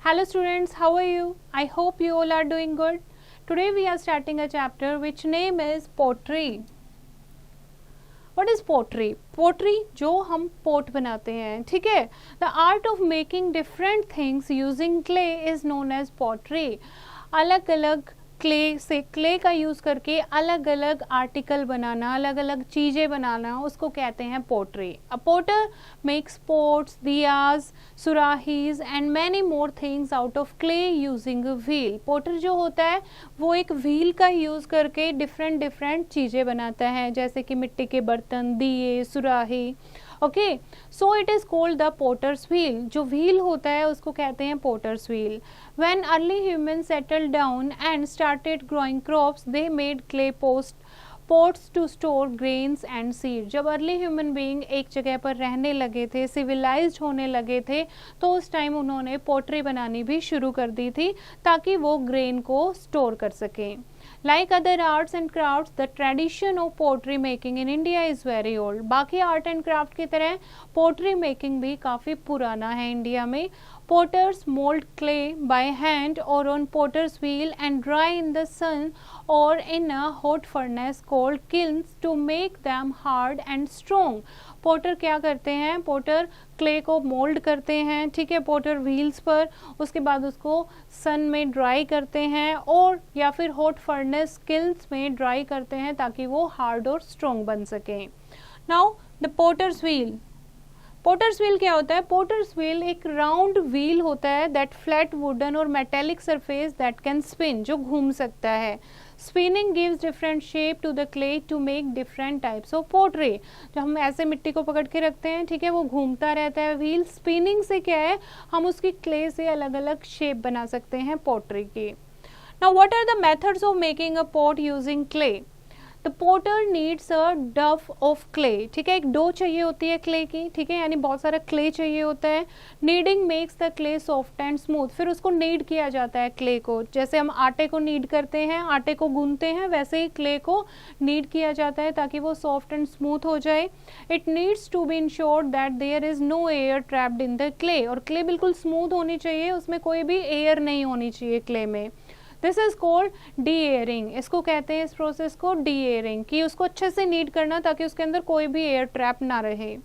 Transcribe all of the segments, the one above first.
Hello students, how are you? I hope you all are doing good. Today we are starting a chapter which name is pottery. What is pottery? Pottery जो हम pot बनाते हैं, ठीक है. The art of making different things using clay is known as pottery. अलग अलग clay से clay का यूज़ करके अलग अलग आर्टिकल बनाना, अलग अलग चीज़ें बनाना, उसको कहते हैं pottery. A potter makes pots, diyas, surahis and many more things out of clay using a wheel. Potter जो होता है वो एक व्हील का यूज़ करके डिफरेंट चीज़ें बनाता है, जैसे कि मिट्टी के बर्तन, दिए, सुराही. Okay, so it is called the potter's wheel. जो व्हील होता है उसको कहते हैं potters wheel. When early humans settled down and started growing crops, they made clay pots to store grains and seeds. जब अर्ली ह्यूमन बीइंग एक जगह पर रहने लगे थे, सिविलाइज्ड होने लगे थे, तो उस टाइम उन्होंने पोट्री बनानी भी शुरू कर दी थी ताकि वो ग्रेन को स्टोर कर सकें. Like other arts and crafts, the tradition of pottery making in India is very old. बाकी आर्ट एंड क्राफ्ट की तरह पोट्री मेकिंग भी काफ़ी पुराना है इंडिया में. Potters mold clay by hand or on potter's wheel and dry in the sun or in a hot furnace called kilns to make them hard and strong. Potter क्या करते हैं? Potter clay को mould करते हैं, ठीक है, Potter wheels पर. उसके बाद उसको सन में ड्राई करते हैं और या फिर हॉट फर्नेस किल्स में ड्राई करते हैं ताकि वो हार्ड और स्ट्रॉन्ग बन सकें. Now the potter's wheel. Potter's wheel क्या होता है? पोटर्स व्हील एक राउंड व्हील होता है दैट फ्लैट वुडन और metallic surface that can spin, जो घूम सकता है. Spinning gives different shape to the clay to make different types of pottery. जो हम ऐसे मिट्टी को पकड़ के रखते हैं, ठीक है, वो घूमता रहता है व्हील. स्पिनिंग से क्या है, हम उसकी क्ले से अलग अलग शेप बना सकते हैं पोट्री की. Now what are the methods of making a pot using clay? The potter needs a dough of clay. ठीक है, एक डो चाहिए होती है क्ले की, ठीक है, यानी बहुत सारा क्ले चाहिए होता है. Kneading makes the clay soft and smooth. फिर उसको नीड किया जाता है क्ले को, जैसे हम आटे को नीड करते हैं, आटे को गूंथते हैं, वैसे ही क्ले को नीड किया जाता है ताकि वो सॉफ्ट एंड स्मूथ हो जाए. It needs to be ensured that there is no air trapped in the clay. और क्ले बिल्कुल स्मूथ होनी चाहिए, उसमें कोई भी एयर नहीं होनी चाहिए क्ले में. This is called deairing. इसको कहते हैं, इस प्रोसेस को डी एयरिंग, कि उसको अच्छे से नीड करना ताकि उसके अंदर कोई भी एयर ट्रैप ना रहे.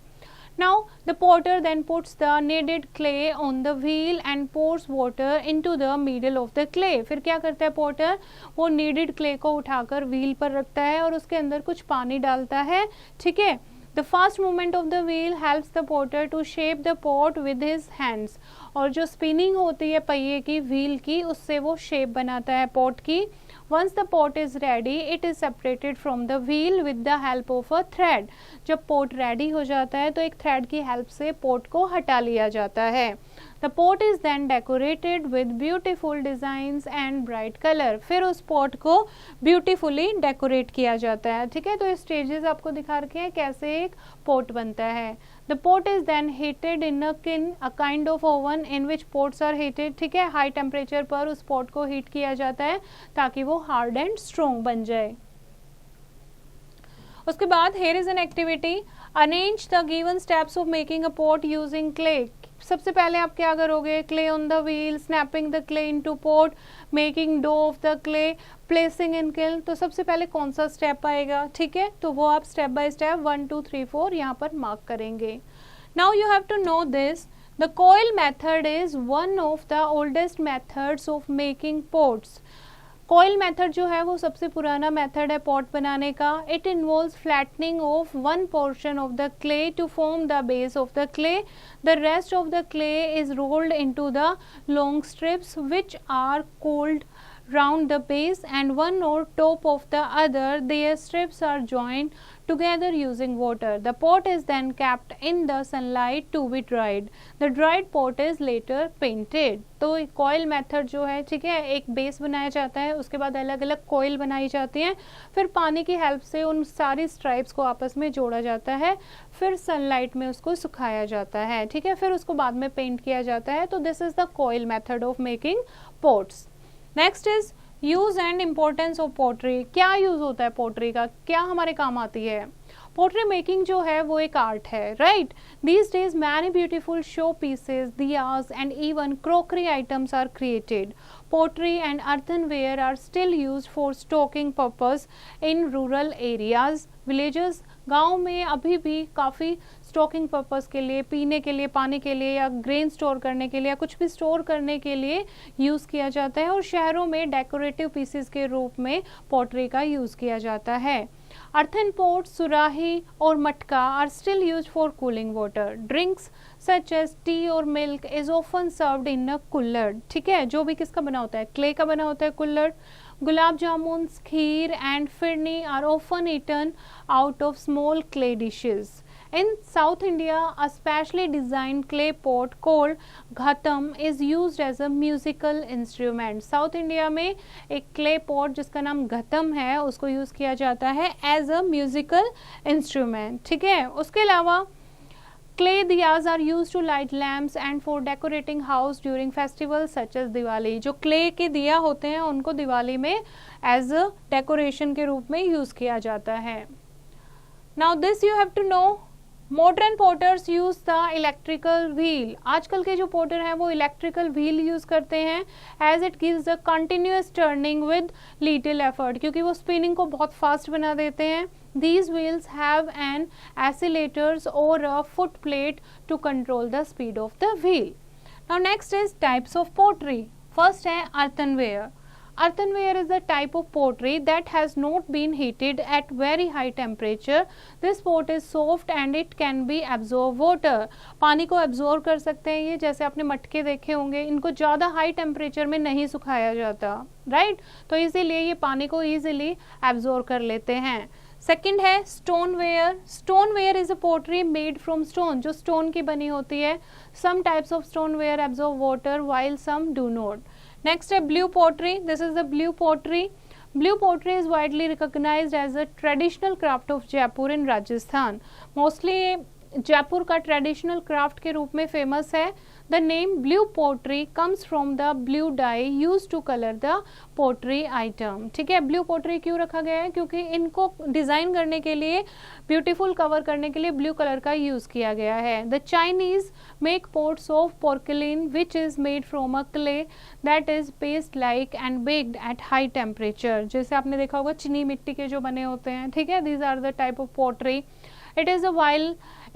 Now the potter then puts the kneaded clay on the wheel and pours water into the middle of the clay. फिर क्या करता है पोटर? वो kneaded clay को उठाकर व्हील पर रखता है और उसके अंदर कुछ पानी डालता है, ठीक है. The fast movement of the wheel helps the potter to shape the pot with his hands. और जो स्पिनिंग होती है पहिए की, व्हील की, उससे वो शेप बनाता है पॉट की. Once the pot is ready, it is separated from the wheel with the help of a thread. जब पोट रेडी हो जाता है तो एक थ्रेड की हेल्प से पोट को हटा लिया जाता है. The pot is then decorated with beautiful designs and bright color. फिर उस पोट को ब्यूटीफुली डेकोरेट किया जाता है, ठीक है. तो स्टेजेस आपको दिखा रखे हैं कैसे एक पोट बनता है. The pot is then heated in a kiln, a kind of oven in which pots are heated. ठीक है, हाई टेम्परेचर पर उस पोट को हीट किया जाता है ताकि वो हार्ड एंड स्ट्रॉन्ग बन जाए. उसके बाद here is an activity. Arrange the given steps of making a pot using clay. सबसे पहले आप क्या करोगे? Clay on the wheel, snapping the clay into pot, making dough of the clay, placing in kiln. तो सबसे पहले कौन सा स्टेप आएगा? ठीक है, तो वो आप स्टेप बाय स्टेप 1 2 3 4 यहाँ पर मार्क करेंगे. Now you have to know this. The coil method is one of the oldest methods of making pots. Coil method जो है वो सबसे पुराना मेथड है पॉट बनाने का. It involves flattening of one portion of the clay to form the base of the clay. The rest of the clay is rolled into the long strips which are coiled round the base and one or top of the other. Their strips are joined together using water. The pot is then kept in the sunlight to be dried. The dried pot is later painted. तो coil method जो है, ठीक है, एक base बनाया जाता है, उसके बाद अलग अलग coil बनाई जाती हैं, फिर पानी की हेल्प से उन सारी स्ट्राइप्स को आपस में जोड़ा जाता है, फिर सनलाइट में उसको सुखाया जाता है, ठीक है, फिर उसको बाद में पेंट किया जाता है. तो this is the coil method of making pots. Next is use and importance of pottery. क्या यूज होता है पोट्री का, क्या हमारे काम आती है? पोट्री मेकिंग जो है वो एक आर्ट है, right. These days many beautiful showpieces, diyas and even crockery items are created. Pottery and earthenware are still used for stocking purpose in rural areas. Villages, गाँव में अभी भी काफ़ी स्टॉकिंग पर्पस के लिए, पीने के लिए, पानी के लिए या ग्रेन स्टोर करने के लिए या कुछ भी स्टोर करने के लिए यूज़ किया जाता है. और शहरों में डेकोरेटिव पीसेस के रूप में पॉटरी का यूज़ किया जाता है. Earthen pots, सुराही और मटका are still used for cooling water. Drinks such as tea or milk is often served in a कुल्हड़. ठीक है, जो भी किसका बना होता है, क्ले का बना होता है कुल्हड़. Gulab jamun, kheer and phirni are often eaten out of small clay dishes. In South India, a specially designed clay pot called ghatam is used as a musical instrument. South India में एक clay pot जिसका नाम घतम है उसको यूज़ किया जाता है as a musical instrument. ठीक है, उसके अलावा clay diyas are used to light lamps and for decorating house during festivals such as Diwali. जो clay के दिया होते हैं उनको दिवाली में as a decoration के रूप में यूज़ किया जाता है. Now this you have to know. Modern potters use the electrical wheel. आजकल के जो पोटर हैं वो इलेक्ट्रिकल व्हील यूज़ करते हैं as it gives the continuous turning with little effort, क्योंकि वो स्पिनिंग को बहुत फास्ट बना देते हैं. These wheels have an oscillators or a foot plate to control the speed of the wheel. Now next is types of pottery. First है earthenware. Earthenware is a type of pottery that has not been heated at very high temperature. This pot is soft and it can be absorb water. पानी को absorb कर सकते हैं ये, जैसे आपने मटके देखे होंगे, इनको ज़्यादा हाई टेम्परेचर में नहीं सुखाया जाता, राइट. तो इसीलिए ये पानी को ईजिली absorb कर लेते हैं. सेकेंड है stoneware. Stoneware is a pottery made from stone, जो स्टोन की बनी होती है. Some types of stoneware absorb water while some do not. Next है blue pottery. This is the blue pottery. Blue pottery is widely recognized as a traditional craft of Jaipur in Rajasthan. Mostly Jaipur का traditional craft के रूप में famous है. The name blue pottery comes from the blue dye use to colour the pottery item. ठीक है, blue pottery क्यों रखा गया है, क्योंकि इनको डिज़ाइन करने के लिए, ब्यूटीफुल कवर करने के लिए ब्लू कलर का यूज़ किया गया है. The Chinese make pots of porcelain which is made from a clay that is paste like and baked at high temperature. जैसे आपने देखा होगा चीनी मिट्टी के जो बने होते हैं. ठीक है, these are the type of pottery.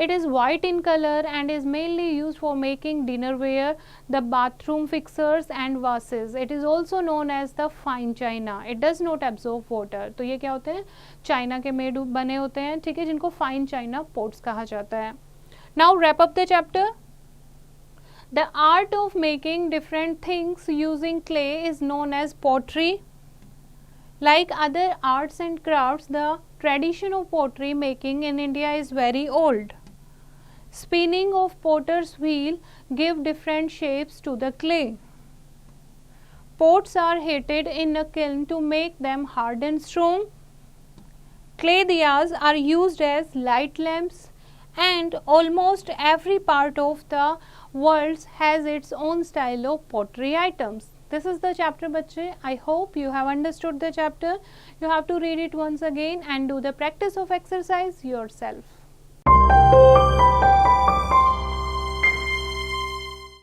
It is white in color and is mainly used for making dinnerware, the bathroom fixtures and vases. It is also known as the fine china. It does not absorb water. तो ये क्या होते हैं, China के made बने होते हैं. ठीक है, जिनको फाइन चाइना पोट्स कहा जाता है. Now wrap up the chapter. The art of making different things using clay is known as pottery. Like other arts and crafts, the tradition of pottery making in India is very old. Spinning of potter's wheel give different shapes to the clay. Pots are heated in a kiln to make them hard and strong. Clay diyas are used as light lamps, and almost every part of the world has its own style of pottery items. This is the chapter, बच्चे. I hope you have understood the chapter. You have to read it once again and do the practice of exercise yourself.